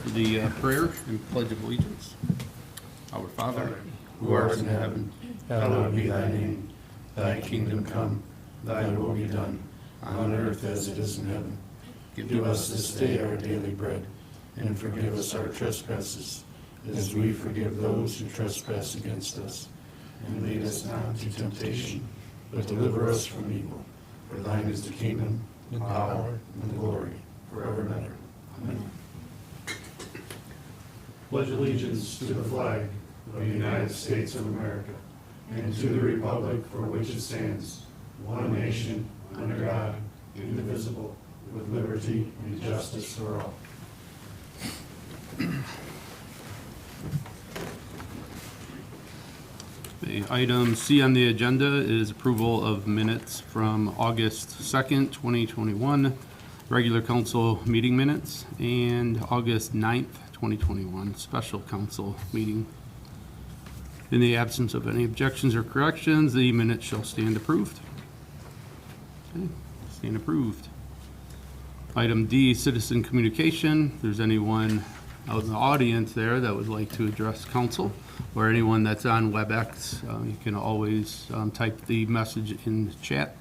for the prayer and pledge of allegiance. Our Father, who art in heaven, hallowed be thy name. Thy kingdom come, thy will be done, on earth as it is in heaven. Give us this day our daily bread, and forgive us our trespasses, as we forgive those who trespass against us. And lead us not into temptation, but deliver us from evil. For thine is the kingdom, the power, and the glory, forever and ever. Amen. Pledge allegiance to the flag of the United States of America, and to the republic for which it stands, one nation, under God, indivisible, with liberty and justice for all. Okay, item C on the agenda is approval of minutes from August 2nd, 2021, regular council meeting minutes, and August 9th, 2021, special council meeting. In the absence of any objections or corrections, the minutes shall stand approved. Okay, stand approved. Item D, citizen communication. If there's anyone out in the audience there that would like to address council, or anyone that's on WebEx, you can always type the message in the chat.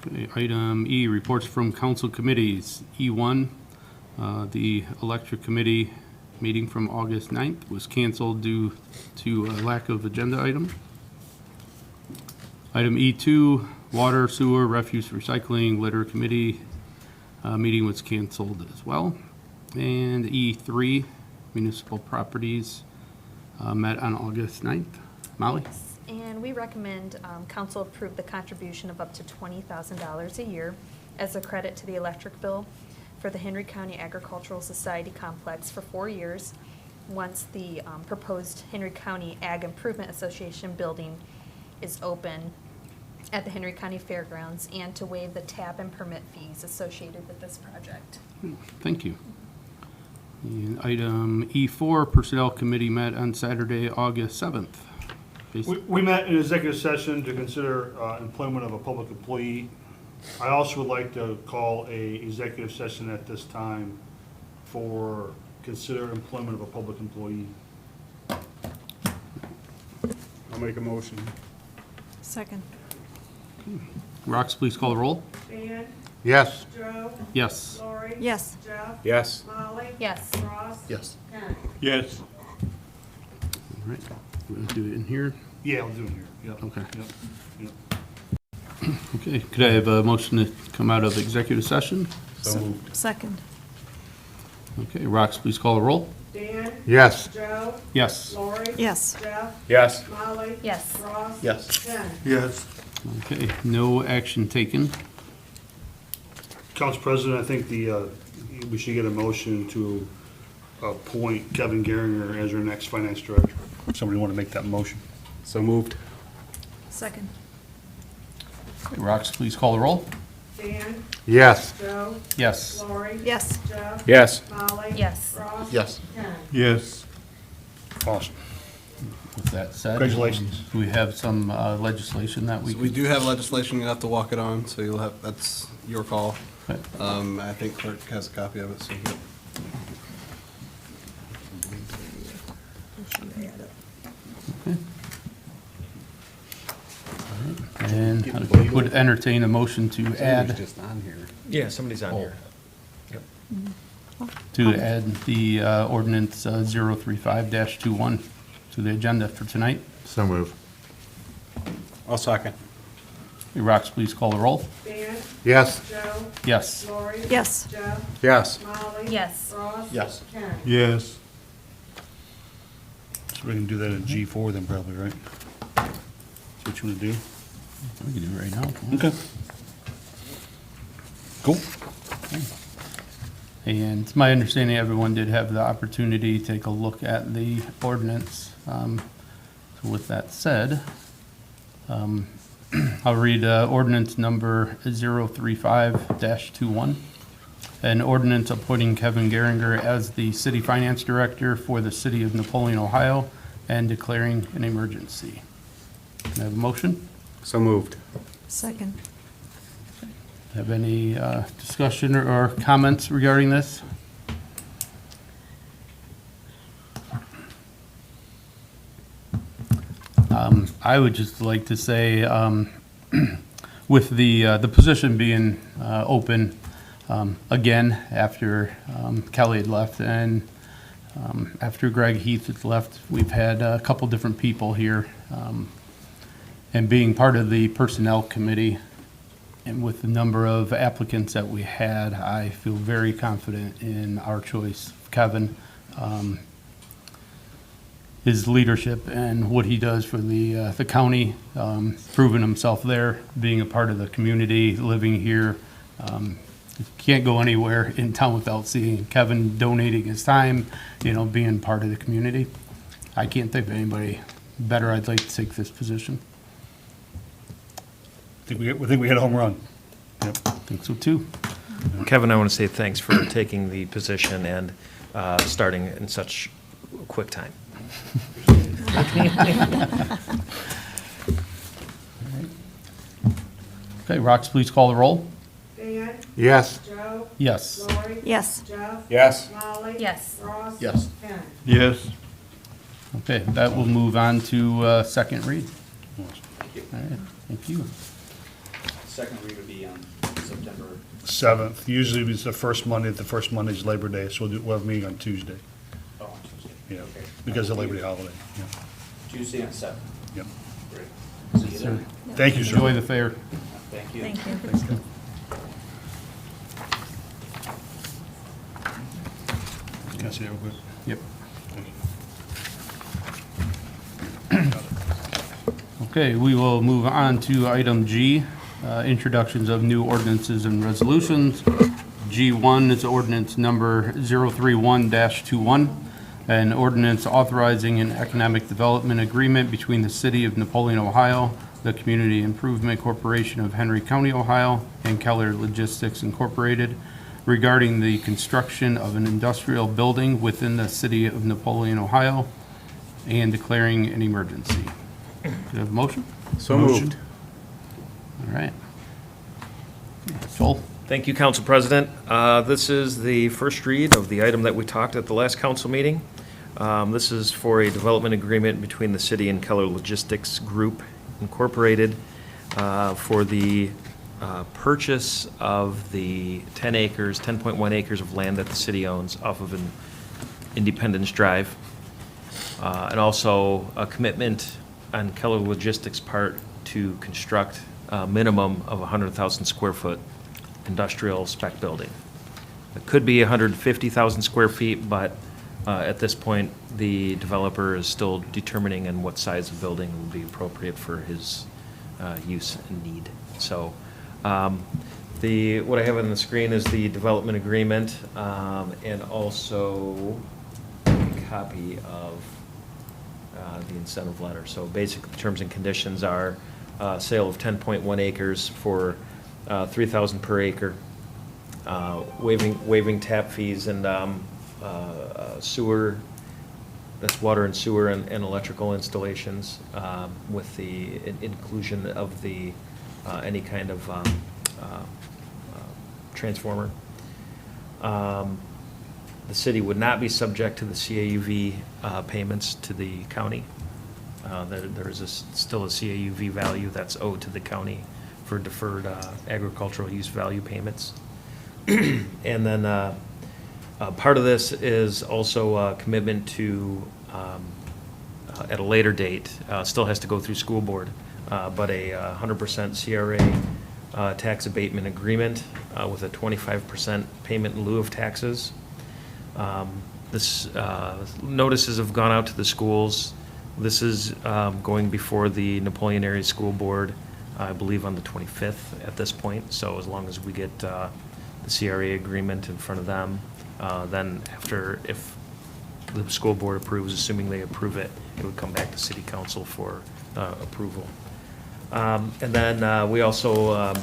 Okay, item E, reports from council committees. E1, the electric committee meeting from August 9th was canceled due to a lack of agenda item. Item E2, water, sewer, refuse, recycling, litter committee meeting was canceled as well. And E3, municipal properties met on August 9th. Molly? Yes, and we recommend council approve the contribution of up to $20,000 a year as a credit to the electric bill for the Henry County Agricultural Society complex for 4 years, once the proposed Henry County Ag Improvement Association building is open at the Henry County Fairgrounds, and to waive the tap and permit fees associated with this project. Thank you. And item E4, Personnel Committee met on Saturday, August 7th. We met in executive session to consider employment of a public employee. I also would like to call a executive session at this time for consider employment of a public employee. I'll make a motion. Second. Rox, please call the roll. Dan, Yes. Joe, Yes. Lori. Yes. Jeff. Yes. Molly. Yes. Ross. Yes. Ken. Yes. All right, we're going to do it in here. Yeah, I'll do it here. Yep. Okay. Yep. Okay, could I have a motion to come out of executive session? So moved. Second. Okay, Rox, please call the roll. Dan, Yes. Joe, Yes. Lori. Yes. Jeff. Yes. Molly. Yes. Ross. Yes. Ken. Yes. Okay, no action taken. Council President, I think we should get a motion to appoint Kevin Garringer as our next finance director. Somebody want to make that motion? So moved. Second. Okay, Rox, please call the roll. Dan, Yes. Joe, Yes. Lori. Yes. Jeff. Yes. Molly. Yes. Ross. Yes. Ken. Yes. Awesome. With that said, Congratulations. do we have some legislation that we So we could? do have legislation, you'll have to walk it on, so you'll have, that's your call. Okay. I think clerk has a copy of it, so. And would entertain a motion to add, Just on here. Yeah, somebody's on here. to add the ordinance 035-21 to the agenda for tonight. So moved. I'll second. Okay, Rox, please call the roll. Dan, Yes. Joe, Yes. Lori. Yes. Jeff. Yes. Molly. Yes. Ross. Yes. Ken. Yes. So we can do that in G4 then probably, right? That's what you want to do? We can do it right now. Okay. Cool. And it's my understanding everyone did have the opportunity to take a look at the ordinance. So with that said, I'll read ordinance number 035-21. An ordinance appointing Kevin Garringer as the city finance director for the city of Napoleon, Ohio, and declaring an emergency. Can I have a motion? So moved. Second. Have any discussion or comments regarding this? I would just like to say, with the position being open again after Kelly had left and after Greg Heath had left, we've had a couple different people here. And being part of the Personnel Committee and with the number of applicants that we had, I feel very confident in our choice, Kevin. His leadership and what he does for the county, proving himself there, being a part of the community, living here. Can't go anywhere in town without seeing Kevin donating his time, being part of the community. I can't think of anybody better I'd like to take this position. We think we hit a home run. Yep. I think so too. Kevin, I want to say thanks for taking the position and starting in such a quick time. Okay, Rox, please call the roll. Dan? Yes. Joe? Yes. Lori? Yes. Jeff? Yes. Molly? Yes. Ross? Yes. Ken? Yes. Okay, that will move on to second read. All right, thank you. Second read would be on September. 7th, usually it's the first Monday, the first Monday's Labor Day, so we'll have a meeting on Tuesday. Oh, on Tuesday. Yeah, Okay. because of Labor Day holiday. Yeah. Tuesday on 7th. Yep. Great. See you Sir. then. Thank you, sir. Enjoy the fair. Thank you. Thank you. Can I see that real quick? Yep. Thank you. Okay, we will move on to item G, introductions of new ordinances and resolutions. G1 is ordinance number 031-21, an ordinance authorizing an economic development agreement between the City of Napoleon, Ohio, the Community Improvement Corporation of Henry County, Ohio, and Keller Logistics Incorporated regarding the construction of an industrial building within the City of Napoleon, Ohio, and declaring an emergency. Do you have a motion? So moved. All right. Joel? Thank you, Council President. This is the first read of the item that we talked at the last council meeting. This is for a development agreement between the city and Keller Logistics Group Incorporated for the purchase of the 10.1 acres of land that the city owns off of an Independence Drive. And also a commitment on Keller Logistics' part to construct a minimum of 100,000 square foot industrial spec building. It could be 150,000 square feet, but at this point, the developer is still determining on what size of building would be appropriate for his use and need. So what I have on the screen is the development agreement and also a copy of the incentive letter. So basically, the terms and conditions are sale of 10.1 acres for $3,000 per acre, waiving tap fees and sewer, that's water and sewer and electrical installations, with the inclusion of the any kind of transformer. The city would not be subject to the CAUV payments to the county. There is still a CAUV value that's owed to the county for deferred agricultural use value payments. And then part of this is also a commitment to, at a later date, still has to go through school board, but a 100% CRA tax abatement agreement with a 25% payment in lieu of taxes. This notices have gone out to the schools. This is going before the Napoleon Area School Board, I believe on the 25th at this point. So as long as we get the CRA agreement in front of them, then after, if the school board approves, assuming they approve it, it would come back to city council for approval. And then we also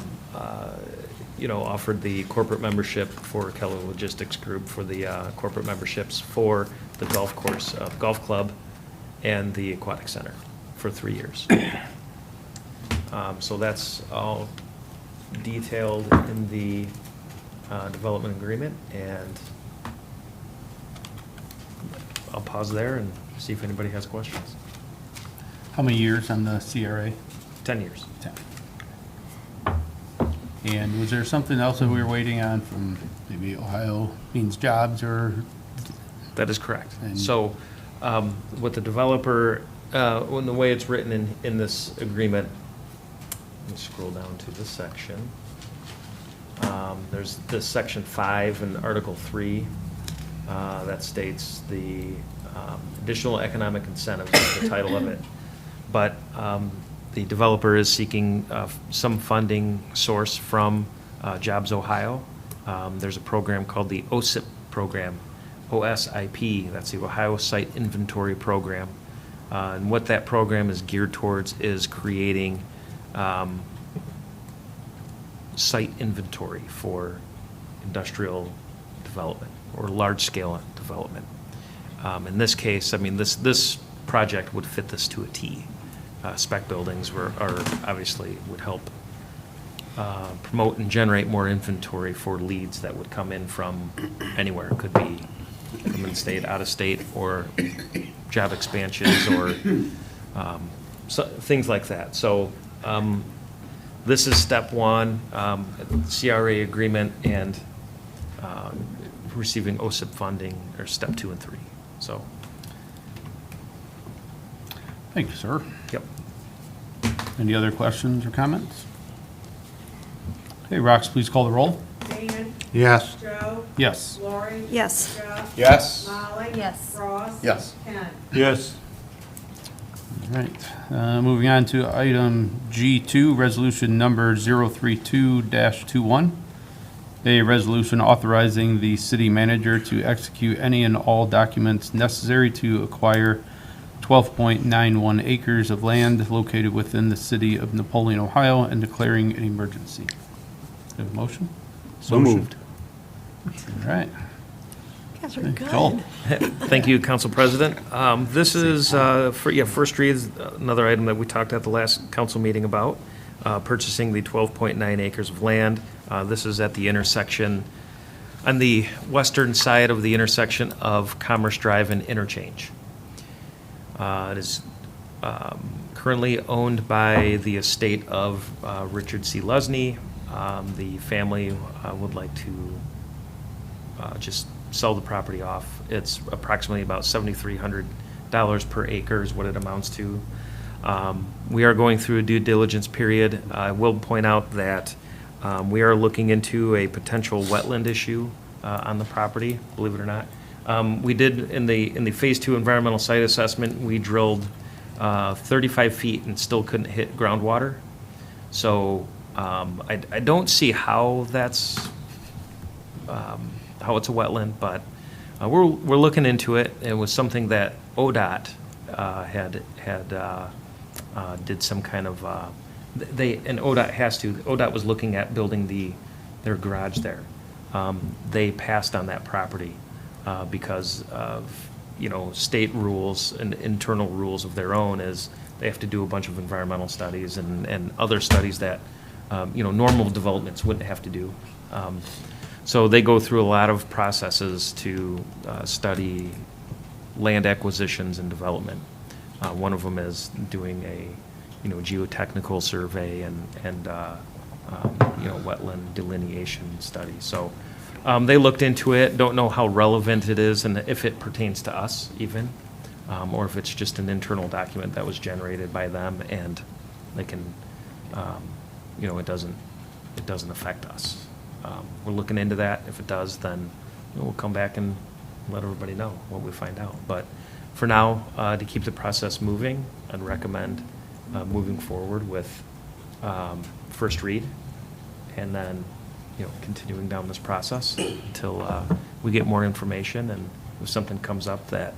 offered the corporate membership for Keller Logistics Group for the corporate memberships for the golf course, golf club, and the aquatic center for 3 years. So that's all detailed in the development agreement, and I'll pause there and see if anybody has questions. How many years on the CRA? 10 years. 10. And was there something else that we were waiting on from maybe Ohio Means Jobs or? That is correct. And- So, what the developer, when the way it's written in this agreement, let me scroll down to this section. There's this section 5 and Article 3, that states the additional economic incentives, is the title of it. But the developer is seeking some funding source from Jobs Ohio. There's a program called the OSIP program, OSIP, that's the Ohio Site Inventory Program. And what that program is geared towards is creating site inventory for industrial development or large-scale development. In this case, I mean, this project would fit this to a T. Spec buildings are obviously would help promote and generate more inventory for leads that would come in from anywhere. It could be from in-state, out-of-state, or job expansions, or things like that. So this is step one, CRA agreement, and receiving OSIP funding are step 2 and 3. So, Thank you, sir. yep. Any other questions or comments? Okay, Rox, please call the roll. Dan? Yes. Joe? Yes. Lori? Yes. Jeff? Yes. Molly? Yes. Ross? Yes. Ken? Yes. All right, moving on to item G2, resolution number 032-21. A resolution authorizing the city manager to execute any and all documents necessary to acquire 12.91 acres of land located within the city of Napoleon, Ohio, and declaring an emergency. Do you have a motion? So moved. All right. You guys are good. Joel? Thank you, Council President. This is, first read is another item that we talked at the last council meeting about, purchasing the 12.9 acres of land. This is at the intersection, on the western side of the intersection of Commerce Drive and Interchange. It is currently owned by the estate of Richard C. Lusney. The family would like to just sell the property off. It's approximately about $7,300 per acre is what it amounts to. We are going through a due diligence period. I will point out that we are looking into a potential wetland issue on the property, believe it or not. We did, in the Phase 2 environmental site assessment, we drilled 35 feet and still couldn't hit groundwater. So I don't see how that's, how it's a wetland, but we're looking into it. It was something that ODOT had did some kind of, and ODOT was looking at building their garage there. They passed on that property because of, state rules and internal rules of their own, is they have to do a bunch of environmental studies and other studies that, normal developments wouldn't have to do. So they go through a lot of processes to study land acquisitions and development. One of them is doing a, geotechnical survey and wetland delineation study. So they looked into it, don't know how relevant it is and if it pertains to us even, or if it's just an internal document that was generated by them and they can, it doesn't affect us. We're looking into that. If it does, then we'll come back and let everybody know what we find out. But for now, to keep the process moving, I'd recommend moving forward with first read and then, continuing down this process until we get more information. And if something comes up that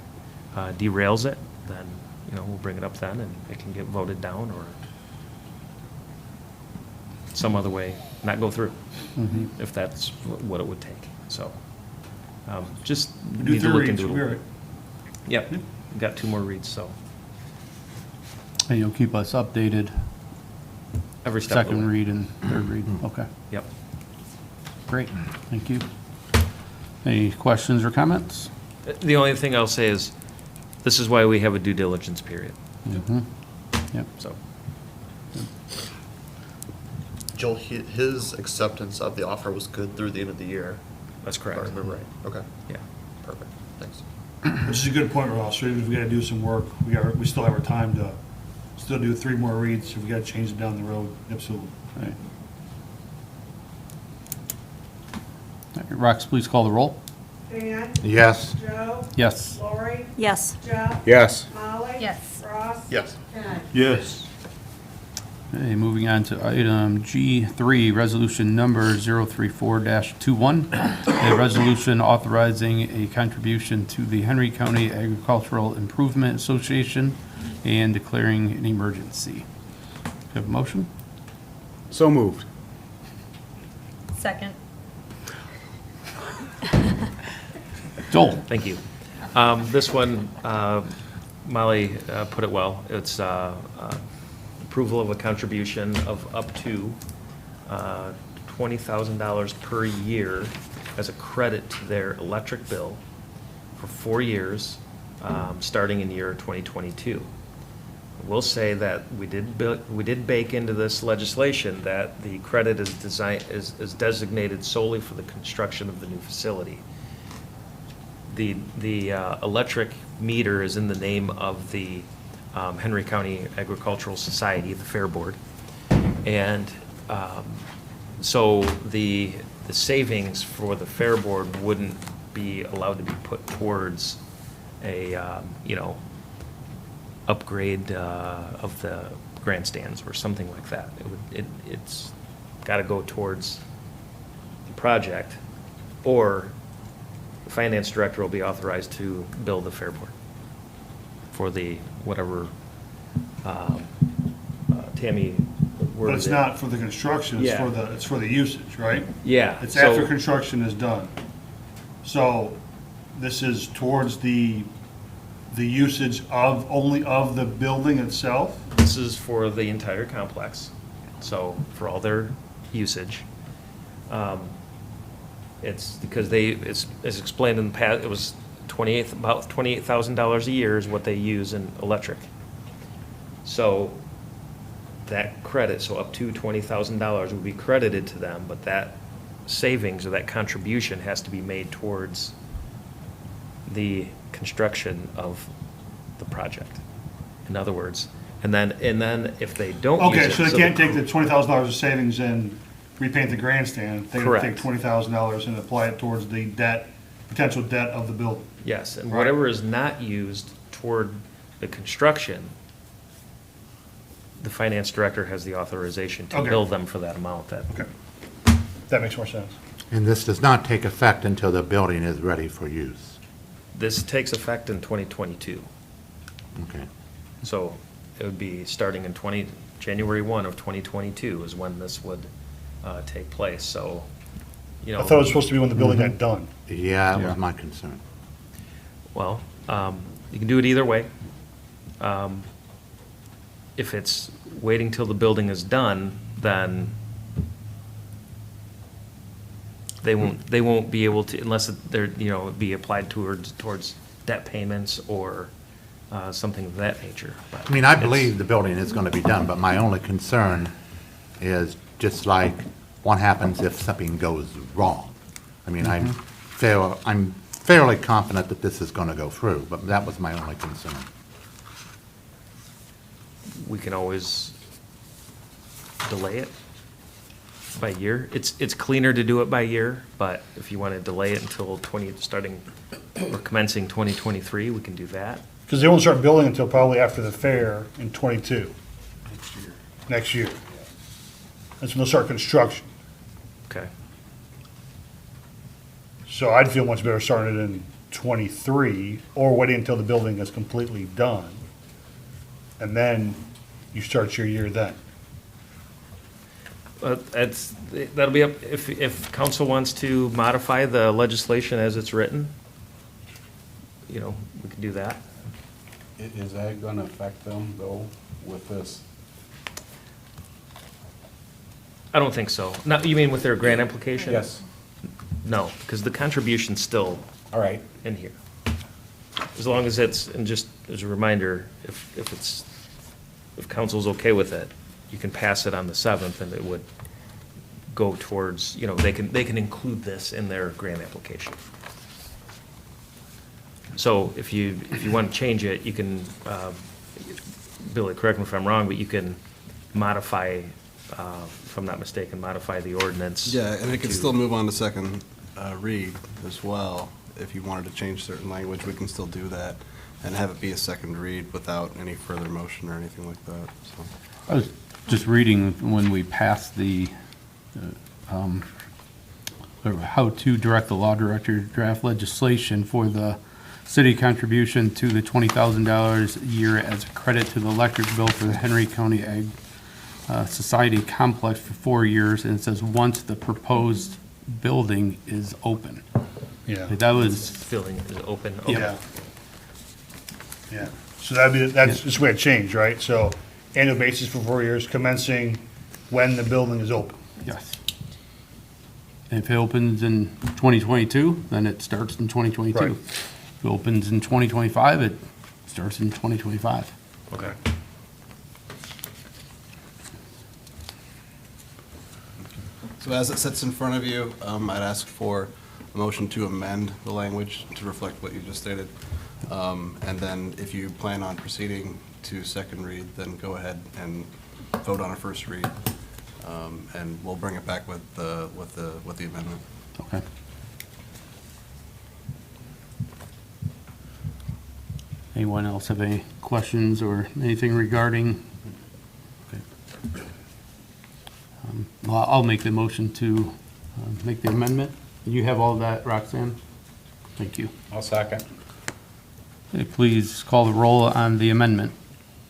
derails it, then, we'll bring it up then and it can get voted down or some other way not go through, if that's what it would take. So just need to look into it. Yep, got 2 more reads, so. And you'll keep us updated. Every step of the second way. read and third read. Okay, Yep. great, thank you. Any questions or comments? The only thing I'll say is, this is why we have a due diligence period, Mhm. Yep, so. Joel, his acceptance of the offer was good through the end of the year. That's If correct. I remember right. Okay, Yeah. perfect. Thanks. Which is a good point, Ross. So even if we gotta do some work, we still have our time to still do 3 more reads. If we gotta change it down the road, absolutely. right. All right, Rox, please call the roll. Dan? Yes. Joe? Yes. Lori? Yes. Jeff? Yes. Molly? Yes. Ross? Yes. Ken? Yes. Okay, moving on to item G3, resolution number 034-21, a resolution authorizing a contribution to the Henry County Agricultural Improvement Association and declaring an emergency. Do you have a motion? So moved. Second. Joel? Thank you. This one, Molly put it well. It's approval of a contribution of up to $20,000 per year as a credit to their electric bill for 4 years, starting in year 2022. We'll say that we did bake into this legislation that the credit is designated solely for the construction of the new facility. The electric meter is in the name of the Henry County Agricultural Society, the Fair Board. And so the savings for the Fair Board wouldn't be allowed to be put towards a, upgrade of the grandstands or something like that. It's got to go towards the project, or the finance director will be authorized to bill the Fair Board for the whatever, Tammy But worded it's it. not for the construction, it's Yeah. for the usage, right? Yeah. It's so- after construction is done. So this is towards the usage only of the building itself? This is for the entire complex, so for all their usage. It's because it's as explained in the past, it was about $28,000 a year is what they use in electric. So that credit, so up to $20,000 would be credited to them, but that savings or that contribution has to be made towards the construction of the project. In other words, and then if they don't use it. Okay, so they can't take the $20,000 of savings and repaint the grandstand. They can take Correct. $20,000 and apply it towards the potential debt of the building. Yes, and Right. whatever is not used toward the construction, the finance director has the authorization to Okay. bill them for that amount. Okay. That makes more sense. And this does not take effect until the building is ready for use. This takes effect in 2022. Okay. So it would be starting in January 1 of 2022 is when this would take place, so, I thought it was supposed to be when the building got done. Yeah, that Yeah. was my concern. Well, you can do it either way. If it's waiting till the building is done, then they won't be able to, unless they're, be applied towards debt payments or something of that nature. But I mean, I it's- believe the building is going to be done, but my only concern is just like what happens if something goes wrong. I mean, I'm fairly confident that this is going to go through, but that was my only concern. We can always delay it by year. It's cleaner to do it by year, but if you want to delay it until starting or commencing 2023, we can do that. Because they won't start building until probably after the fair in '22. Next year. That's when they'll start construction. Okay. So I'd feel much better starting it in '23 or waiting until the building is completely done. And then you start your year then. That'll be up, if council wants to modify the legislation as it's written, we can do that. Is that gonna affect them though with this? I don't think so. No, you mean with their grant application? Yes. No, because the contribution's still All right. in here. As long as it's, and just as a reminder, if council's okay with it, you can pass it on the 7th and it would go towards, they can include this in their grant application. So if you want to change it, you can, Billy, correct me if I'm wrong, but you can modify, if I'm not mistaken, modify the ordinance. Yeah, and it can to- still move on to second read as well. If you wanted to change certain language, we can still do that and have it be a second read without any further motion or anything like that, so. I was just reading when we passed the, how to direct the law director to draft legislation for the city contribution to the $20,000 a year as a credit to the electric bill for the Henry County Ag Society complex for 4 years, and it says, once the proposed building is open. Yeah. That was, Filling is open. Yeah. Yeah. So that's just the way it changed, right? So annual basis for 4 years, commencing when the building is open. yes. And if it opens in 2022, then it starts in 2022. Right. If it opens in 2025, it starts in 2025. Okay. So as it sits in front of you, I'd ask for a motion to amend the language to reflect what you just stated. And then if you plan on proceeding to second read, then go ahead and vote on a first read. And we'll bring it back with the amendment. Okay. Anyone else have any questions or anything regarding? Okay. Well, I'll make the motion to make the amendment. You have all that, Roxanne? Thank you. I'll second. Okay, please call the roll on the amendment.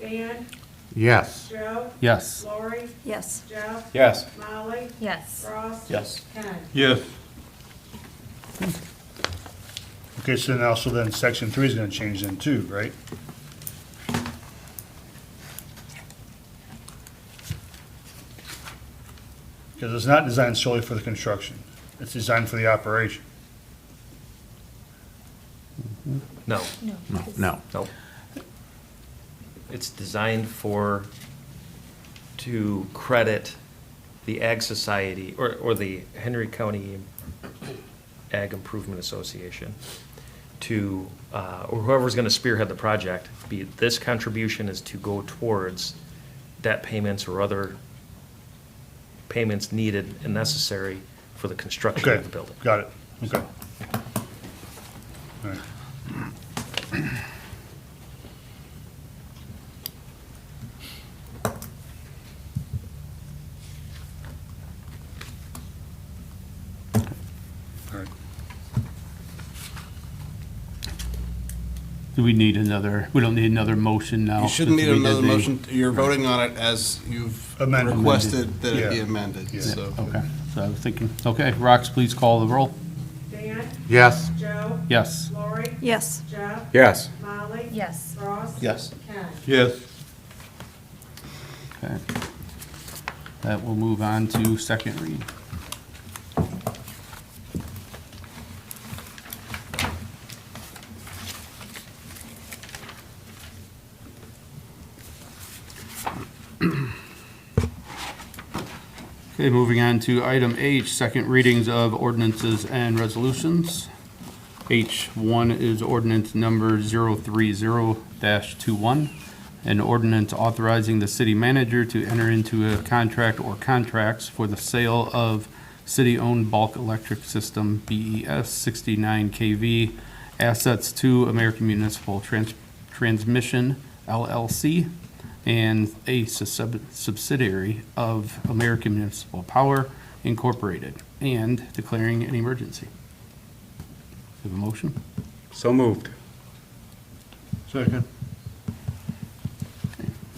Dan, Yes. Joe, Yes. Lori, Yes. Jeff, Yes. Molly, Yes. Ross. Yes. Ken. Yes. Okay, so now, then section 3 is gonna change then too, right? Because it's not designed solely for the construction. It's designed for the operation. No, No. No, no. no. It's designed to credit the Ag Society, or the Henry County Ag Improvement Association to, or whoever's gonna spearhead the project, this contribution is to go towards debt payments or other payments needed and necessary for the construction Okay, of the building. got it, okay. All right. All right. Do we need another, we don't need another motion now? You shouldn't need since we did another the- motion. You're voting on it as you've Amended. requested that it be Yeah. amended, Yeah. so. Okay, so I was thinking, okay, Rox, please call the roll. Dan, Yes. Joe, Yes. Lori, Yes. Jeff, Yes. Molly. Yes. Ross. Yes. Ken. Yes. Okay. That will move on to second read. Okay, moving on to item H, second readings of ordinances and resolutions. H1 is ordinance number 030-21, an ordinance authorizing the city manager to enter into a contract or contracts for the sale of city-owned bulk electric system, BES 69 kV, assets to American Municipal Transmission LLC, and a subsidiary of American Municipal Power Incorporated, and declaring an emergency. Have a motion? So moved. Second.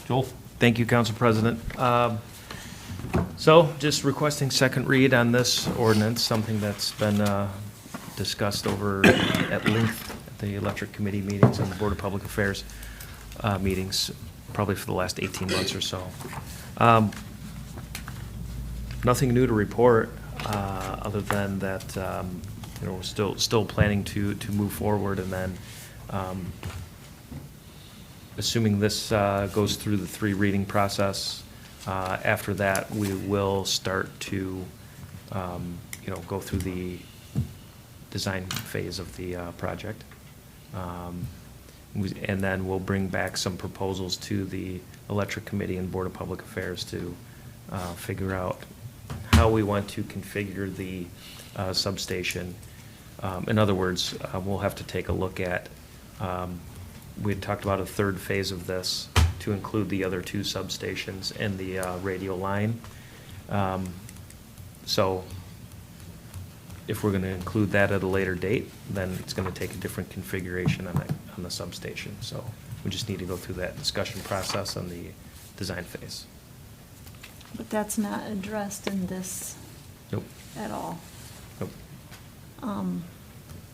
Joel? Thank you, Council President. So just requesting second read on this ordinance, something that's been discussed over at length at the Electric Committee meetings and the Board of Public Affairs meetings, probably for the last 18 months or so. Nothing new to report, other than that, we're still planning to move forward, and then, assuming this goes through the 3 reading process, after that, we will start to, go through the design phase of the project. And then we'll bring back some proposals to the Electric Committee and Board of Public Affairs to figure out how we want to configure the substation. In other words, we'll have to take a look at, we had talked about a 3rd phase of this to include the other 2 substations and the radial line. So if we're going to include that at a later date, then it's going to take a different configuration on the substation. So we just need to go through that discussion process on the design phase. But that's not addressed in this Nope. at all. Nope.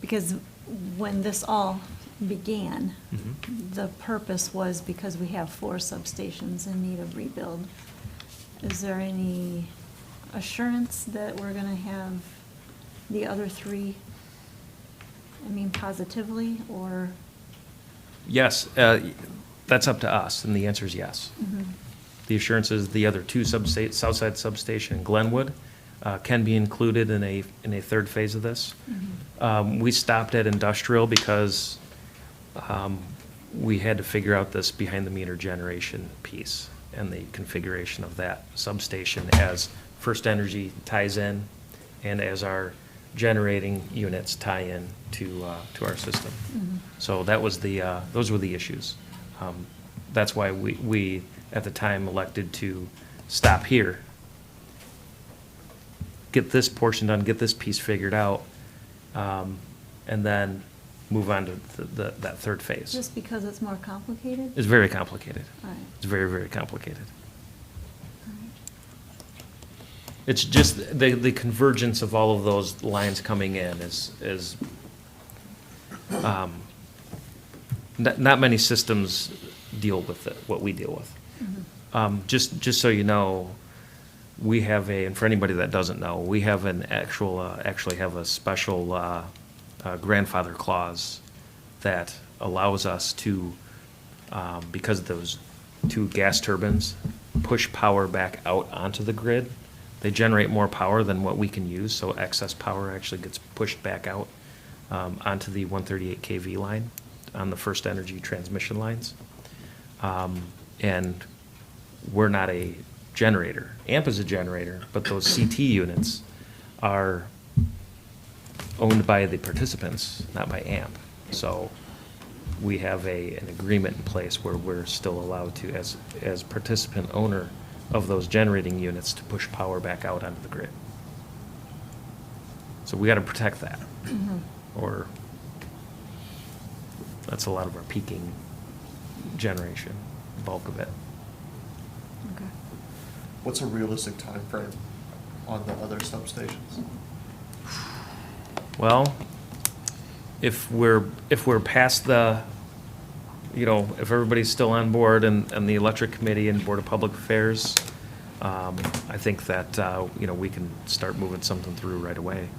Because when this all began, Mhm. the purpose was because we have 4 substations in need of rebuild. Is there any assurance that we're gonna have the other 3, positively, or? Yes, that's up to us, and the answer is yes. The assurance is the other 2 Southside substation in Glenwood can be included in a 3rd phase of this. We stopped at industrial because we had to figure out this behind-the-meter generation piece and the configuration of that substation as First Energy ties in and as our generating units tie in to our system. So that was those were the issues. That's why we at the time elected to stop here, get this portion done, get this piece figured out, and then move on to that 3rd phase. Just because it's more complicated? It's very complicated. All right. It's very, very complicated. All right. It's just the convergence of all of those lines coming in is not many systems deal with it, what we deal with. Just so you know, we have and for anybody that doesn't know, we have actually have a special grandfather clause that allows us to, because those 2 gas turbines push power back out onto the grid, they generate more power than what we can use, so excess power actually gets pushed back out onto the 138 kV line on the First Energy transmission lines. And we're not a generator. AMP is a generator, but those CT units are owned by the participants, not by AMP. So we have an agreement in place where we're still allowed to, as participant owner of those generating units, to push power back out onto the grid. So we got to protect that. Or that's a lot of our peaking generation, bulk of it. Okay. What's a realistic time frame on the other substations? Well, if we're past the, if everybody's still on board and the Electric Committee and Board of Public Affairs, I think that, we can start moving something through right away.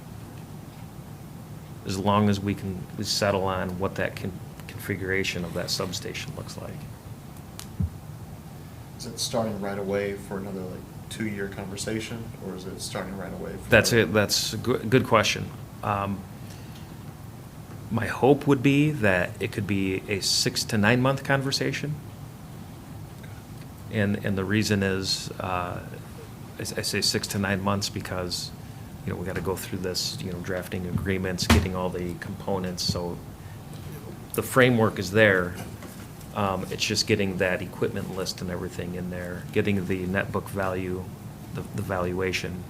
As long as we settle on what that configuration of that substation looks like. Is it starting right away for another 2-year conversation, or is it starting right away? That's it. That's a good question. My hope would be that it could be a 6 to 9 month conversation. And the reason is, I say 6 to 9 months because, we got to go through this, drafting agreements, getting all the components. So the framework is there. It's just getting that equipment list and everything in there, getting the net book value, the valuation.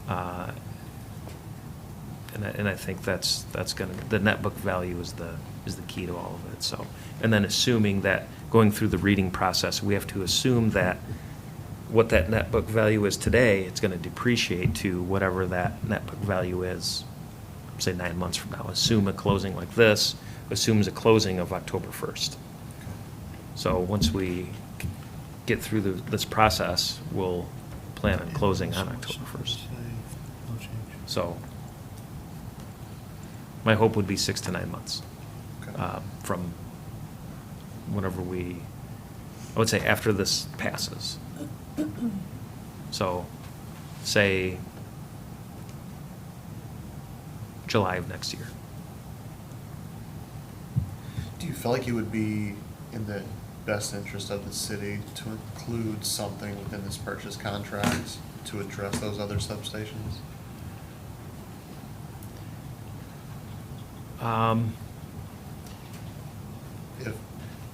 And I think that's the net book value is the key to all of it. So, and then assuming that going through the reading process, we have to assume that what that net book value is today, it's going to depreciate to whatever that net book value is, say 9 months from now. Assume a closing like this, assumes a closing of October 1st. So once we get through this process, we'll plan on closing on October 1st. So my hope would be 6 to 9 months from whenever I would say after this passes. So say July of next year. Do you feel like it would be in the best interest of the city to include something within this purchase contract to address those other substations? If,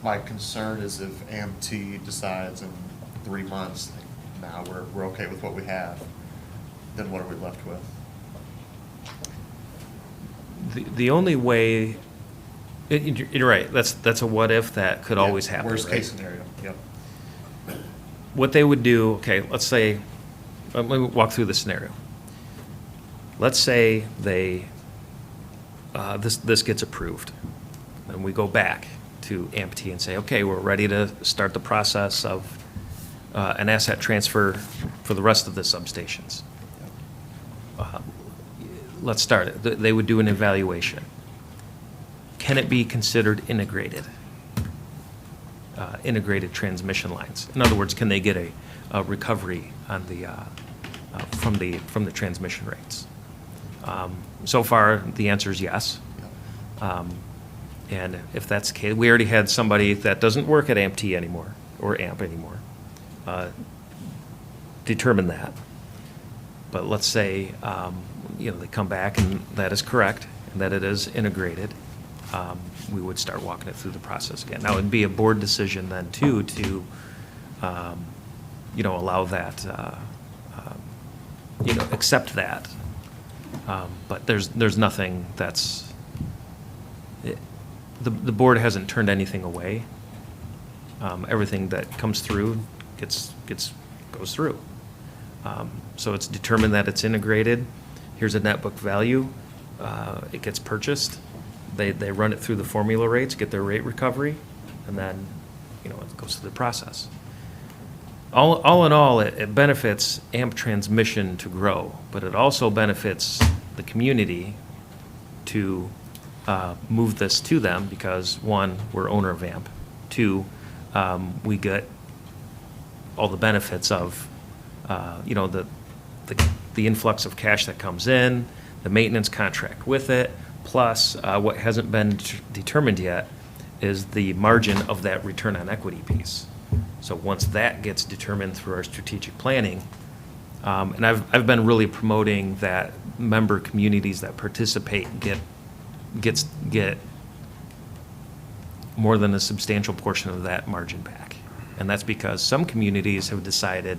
my concern is if AMT decides in 3 months, now we're okay with what we have, then what are we left with? The only way, you're right, that's a what if that could always happen. Worst right? case scenario, yep. What they would do, okay, let's say, let me walk through the scenario. Let's say this gets approved, and we go back to AMT and say, okay, we're ready to start the process of an asset transfer for the rest of the substations. Let's start it. They would do an evaluation. Can it be considered integrated? Integrated transmission lines. In other words, can they get a recovery on the from the transmission rates? So far, the answer is yes. And if that's the case, we already had somebody that doesn't work at AMT anymore, or AMP anymore, determine that. But let's say, they come back and that is correct, and that it is integrated, we would start walking it through the process again. Now, it'd be a board decision then too, to, allow that, accept that. But there's nothing that's, the board hasn't turned anything away. Everything that comes through goes through. So it's determined that it's integrated. Here's a net book value. It gets purchased. They run it through the formula rates, get their rate recovery, and then, it goes through the process. All in all, it benefits AMP transmission to grow, but it also benefits the community to move this to them because, one, we're owner of AMP. Two, we get all the benefits of, the influx of cash that comes in, the maintenance contract with it, plus what hasn't been determined yet is the margin of that return on equity piece. So once that gets determined through our strategic planning, and I've been really promoting that member communities that participate get more than a substantial portion of that margin back. And that's because some communities have decided,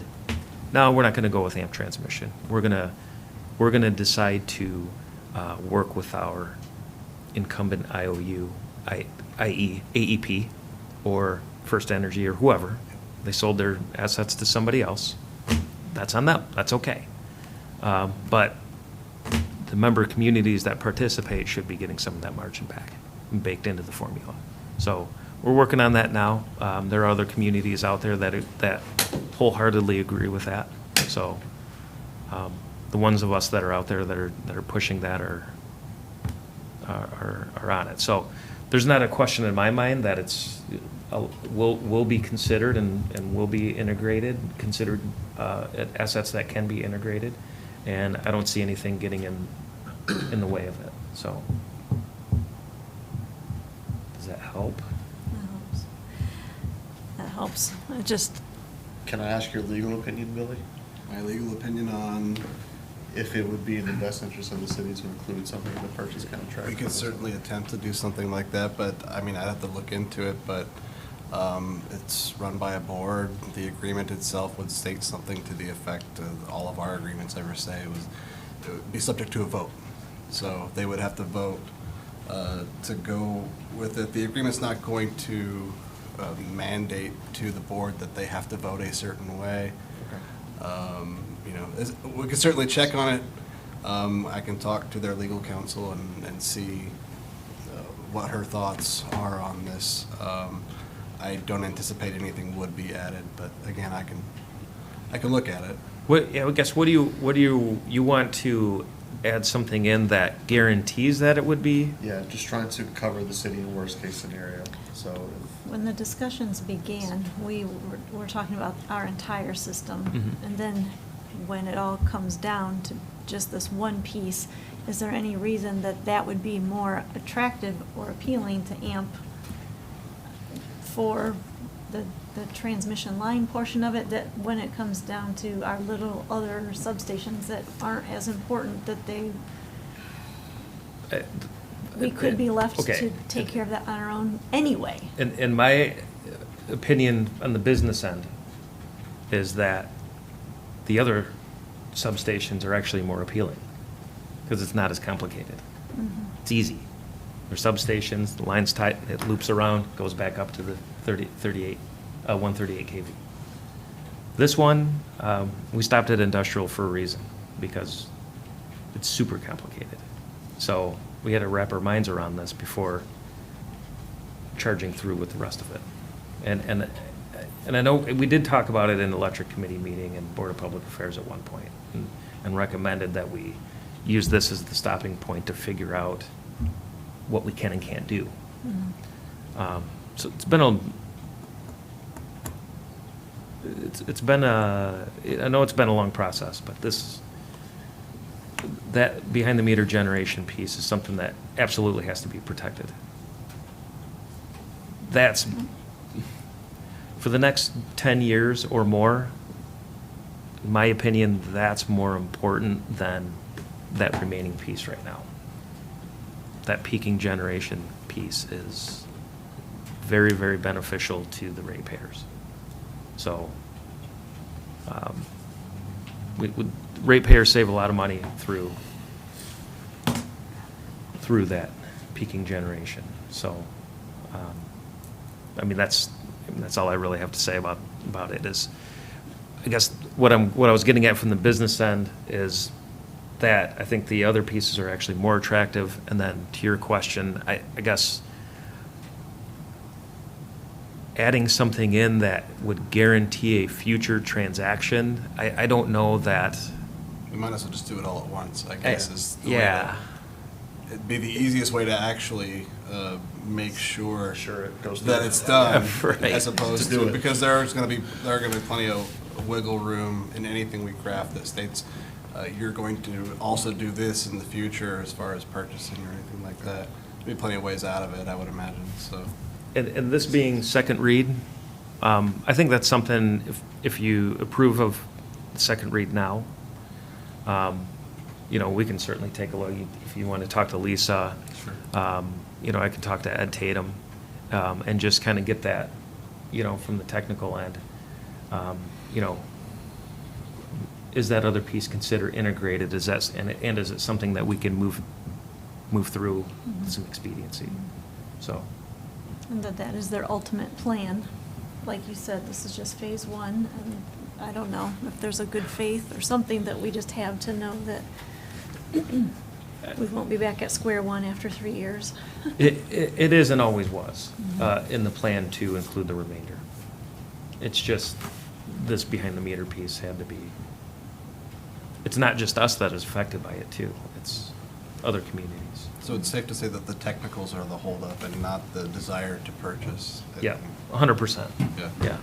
no, we're not going to go with AMP transmission. We're going to decide to work with our incumbent IOU, i.e. AEP or First Energy or whoever. They sold their assets to somebody else. That's on them. That's okay. But the member communities that participate should be getting some of that margin back baked into the formula. So we're working on that now. There are other communities out there that wholeheartedly agree with that. So the ones of us that are out there that are pushing that are on it. So there's not a question in my mind that it's will be considered and will be integrated, considered assets that can be integrated, and I don't see anything getting in the way of it. So does that help? That helps. I just, Can I ask your legal opinion, Billy? My legal opinion on, If it would be in the best interest of the city to include something in the purchase contract? we could certainly attempt to do something like that, but, I'd have to look into it, but it's run by a board. The agreement itself would state something to the effect of all of our agreements ever say it would be subject to a vote. So they would have to vote to go with it. The agreement's not going to mandate to the board that they have to vote a certain way. We could certainly check on it. I can talk to their legal counsel and see what her thoughts are on this. I don't anticipate anything would be added, but again, I I can look at it. What, yeah, I guess, you want to add something in that guarantees that it would be? Yeah, just trying to cover the city in worst-case scenario, so. When the discussions began, we were talking about our entire system. Mhm. And then when it all comes down to just this one piece, is there any reason that that would be more attractive or appealing to AMP for the transmission line portion of it, that when it comes down to our little other substations that aren't as important, that we could be left Okay. to take care of that on our own anyway? In my opinion, on the business end, is that the other substations are actually more appealing, because it's not as complicated. Mhm. It's easy. They're substations, the line's tight, it loops around, goes back up to the 138 kV. This one, we stopped at industrial for a reason, because it's super complicated. So we had to wrap our minds around this before charging through with the rest of it. And I know, we did talk about it in the electric committee meeting and Board of Public Affairs at one point, and recommended that we use this as the stopping point to figure out what we can and can't do. Mhm. So it's been I know it's been a long process, but that behind the meter generation piece is something that absolutely has to be protected. That's, for the next 10 years or more, in my opinion, that's more important than that remaining piece right now. That peaking generation piece is very, very beneficial to the ratepayers. So, ratepayers save a lot of money through that peaking generation. So, I mean, that's all I really have to say about it. Is, I guess what I was getting at from the business end is that I think the other pieces are actually more attractive. And then to your question, I guess adding something in that would guarantee a future transaction, I don't know that. We might as well just do it all at once, I guess, is the way Yeah. it'd be the easiest way to actually make sure Sure, it goes that through. it's done, Right. as opposed To do to, it. because there are gonna be plenty of wiggle room in anything we craft that states, you're going to also do this in the future as far as purchasing or anything like that. There'd be plenty of ways out of it, I would imagine, so. And this being second read, I think that's something, if you approve of the second read now, we can certainly take a look. If you want to talk to Lisa, Sure. I can talk to Ed Tatum, and just kind of get that, from the technical end. Is that other piece considered integrated? Is that, and is it something that we can move through with some expediency? So. And that is their ultimate plan. Like you said, this is just phase one, and I don't know if there's a good faith or something that we just have to know that we won't be back at square one after 3 years. It is and always was in the plan to include the remainder. It's just this behind the meter piece had to be, it's not just us that is affected by it too, it's other communities. So it's safe to say that the technicals are the holdup and not the desire to purchase? Yeah, 100%. Yeah. Yeah.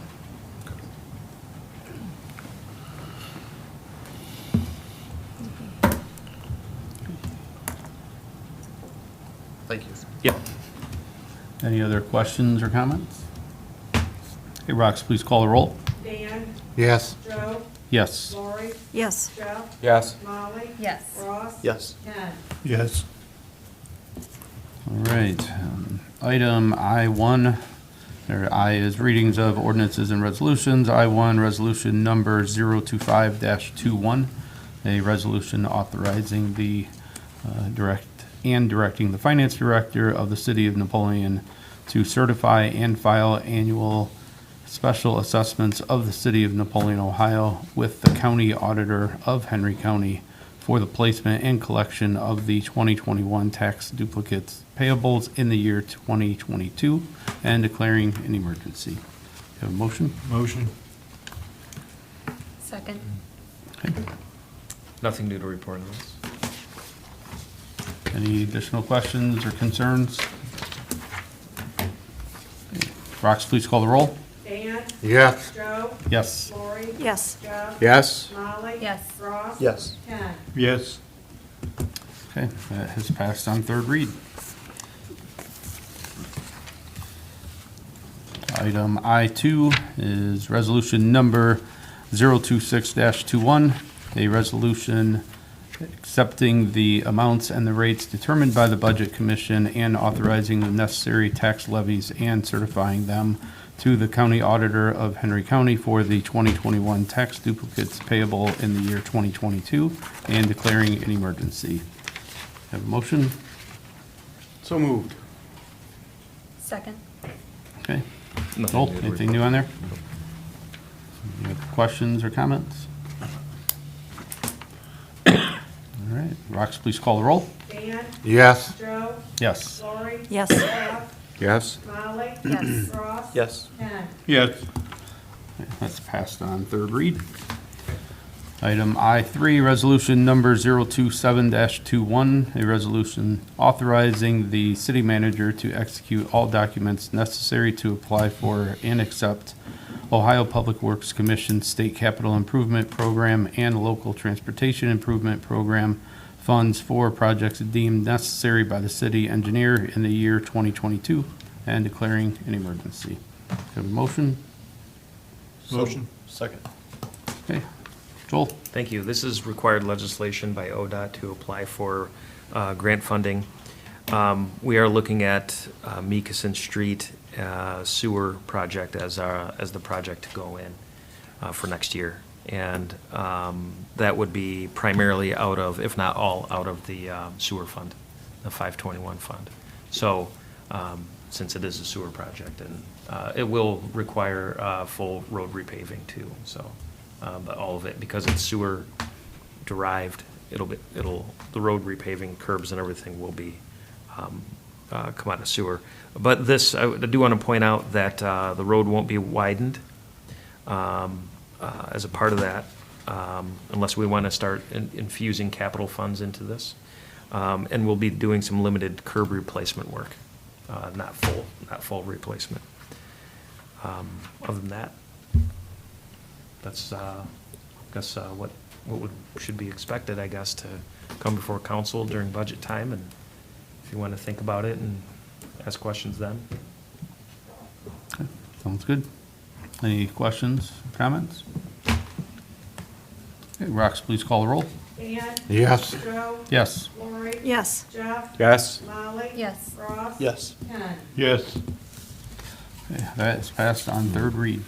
Thank you. Yep. Any other questions or comments? Okay, Rox, please call the roll. Dan, Yes? Joe, Yes. Lori, Yes. Jeff, Yes. Molly, Yes. Ross. Yes. Ken. Yes. All right. Item I1, or I is readings of ordinances and resolutions. I1, resolution number 025-21, a resolution authorizing the directing the finance director of the city of Napoleon to certify and file annual special assessments of the city of Napoleon, Ohio, with the county auditor of Henry County for the placement and collection of the 2021 tax duplicates payables in the year 2022 and declaring an emergency. Have a motion? Motion. Second. Second. Nothing new to report on this. Any additional questions or concerns? Rox, please call the roll. Dan? Yes. Joe? Yes. Lori? Yes. Jeff? Yes. Molly? Yes. Ross? Yes. Ken? Yes. Okay, that has passed on third read. Item I2 is resolution number 026-21, a resolution accepting the amounts and the rates determined by the Budget Commission and authorizing the necessary tax levies and certifying them to the County Auditor of Henry County for the 2021 tax duplicates payable in the year 2022 and declaring an emergency. Have a motion? So moved. Second. Okay. Nothing Joel, new to anything report. new on there? Any other questions or comments? All right, Rox, please call the roll. Dan? Yes. Joe? Yes. Lori? Yes. Jeff? Yes. Molly? Yes. Ross? Yes. Ken? Yes. That's passed on third read. Item I3, resolution number 027-21, a resolution authorizing the city manager to execute all documents necessary to apply for and accept Ohio Public Works Commission State Capital Improvement Program and Local Transportation Improvement Program funds for projects deemed necessary by the city engineer in the year 2022 and declaring an emergency. Have a motion? Motion. Second. Okay. Joel? Thank you. This is required legislation by ODOT to apply for grant funding. We are looking at Meekison Street sewer project as the project to go in for next year. And that would be primarily out of, if not all, out of the sewer fund, the 521 fund. So since it is a sewer project, and it will require full road repaving too, so. But all of it, because it's sewer derived, the road repaving, curbs and everything will be, come out of sewer. But this, I do want to point out that the road won't be widened as a part of that, unless we want to start infusing capital funds into this. And we'll be doing some limited curb replacement work, not full replacement. Other than that, that's, I guess, what should be expected, I guess, to come before council during budget time, and if you want to think about it and ask questions then. Okay, sounds good. Any questions, comments? Okay, Rox, please call the roll. Dan? Yes. Joe? Yes. Lori? Yes. Jeff? Yes. Molly? Yes. Ross? Yes. Ken? Yes. Okay, that is passed on third read.